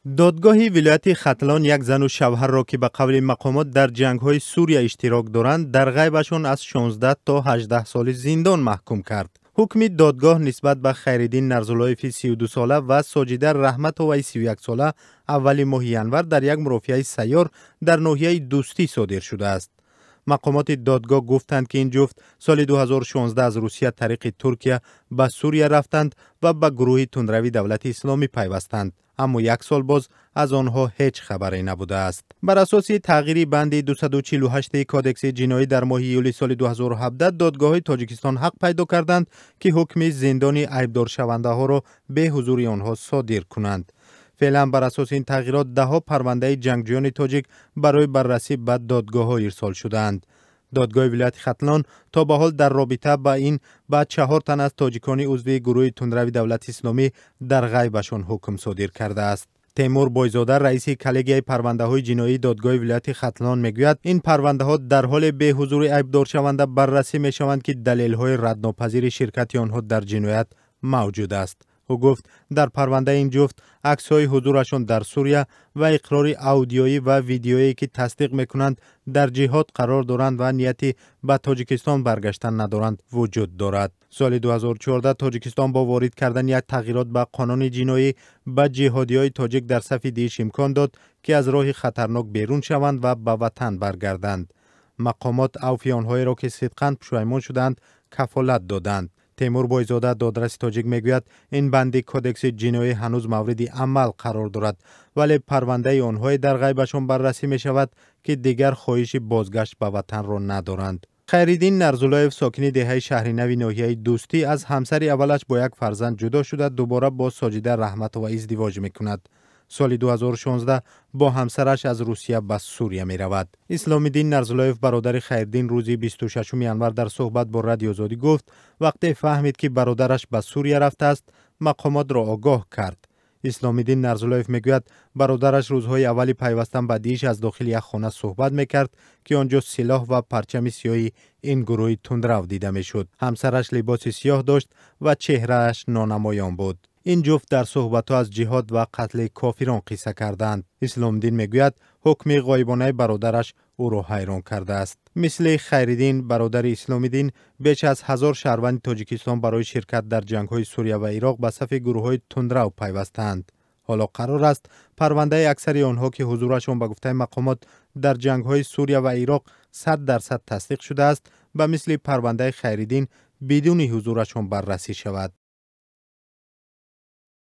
دادگاه ولایت ختلان یک زن و شوهر را که به قول مقامات در جنگ‌های سوریه اشتراک دارند در غیبشان از 16 تا 18 سال زندان محکوم کرد. حکم دادگاه نسبت به خیرالدین نرزالایف 32 ساله و ساجده رحمت اوی 31 ساله اول ماه ینور در یک مرافعه سیار در ناحیه دوستی صادر شده است. مقامات دادگاه گفتند که این جفت سال 2016 از روسیه طریق ترکیه به سوریه رفتند و به گروه تندروی دولت اسلامی پیوستند، اما یک سال باز از آنها هیچ خبری نبوده است. بر اساس تغییر بند 248 کادکس جنایی در ماه یولی سال 2017 دادگاه تاجیکستان حق پیدا کردند که حکم زندانی عیبدار شونده ها را به حضور آنها صادر کنند. فعلا بر اساس این تغییرات ده ها پرونده جنگجویان تاجیک برای بررسی به دادگاه ها ارسال شدند. دادگاه ولایت ختلان تا به حال در رابطه با این به 4 تن از تاجیکان عضو گروه تندروی دولت اسلامی در غیبشان حکم صادر کرده است. تیمور بایزاده رئیس کلگی پرونده های جنایی دادگاه ولایت ختلان میگوید این پرونده ها در حال به حضور عیبدار شونده بررسی می شوند که دلیل های ردناپذیر شرکت آنها در جنایت موجود است. او گفت در پرونده این جفت عکس های حضورشان در سوریه و اقرار اودیویی و ویدیویی که تصدیق میکنند در جهاد قرار دارند و نیتی به تاجیکستان برگشتن ندارند وجود دارد. سال 2014 تاجیکستان با وارد کردن یک تغییرات به قانون جنایی به جهادی های تاجیک در صف دیش امکان داد که از راه خطرناک بیرون شوند و به وطن برگردند. مقامات عفو آنهایی را که صدقاً پشیمان شدند کفالت دادند. تیمور بایزاده دادرس تاجیک میگوید این بند کودکس جنایی هنوز مورد عمل قرار دارد ولی پرونده آنهای در غیبشان بررسی می شود که دیگر خواهش بازگشت به وطن را ندارند. خیرالدین نرزالایف ساکن دهه شهرنو ناحیه دوستی از همسر اولش با یک فرزند جدا شده دوباره با ساجده رحمت و ازدواج میکند. سال 2016 با همسرش از روسیه به سوریه می رود. اسلام الدین نرزالایف برادر خیرالدین روز 26 ینور در صحبت با رادیو آزادی گفت وقتی فهمید که برادرش به سوریه رفته است مقامات را آگاه کرد. اسلام الدین نرزالایف میگوید برادرش روزهای اولی پیوستن به دیش از داخل یک خانه صحبت میکرد که آنجا سلاح و پرچم سیاهی این گروه تندرو دیده میشد. همسرش لباس سیاه داشت و چهرهش نانمایان بود. این جفت در صحبت‌ها از جهاد و قتل کافران قصه کردند. اسلام الدین میگوید حکم غایبانه برادرش او را حیران کرده است. مثل خیرالدین برادر اسلام الدین بیش از 1000 شهروند تاجیکستان برای شرکت در جنگ‌های سوریه و عراق به صف گروه‌های تندرو پیوستند. حالا قرار است پرونده اکثر آنها که حضورشان به گفته مقامات در جنگ‌های سوریه و عراق 100% تصدیق شده است به مثل پرونده خیرالدین بدون حضورشان بررسی شود.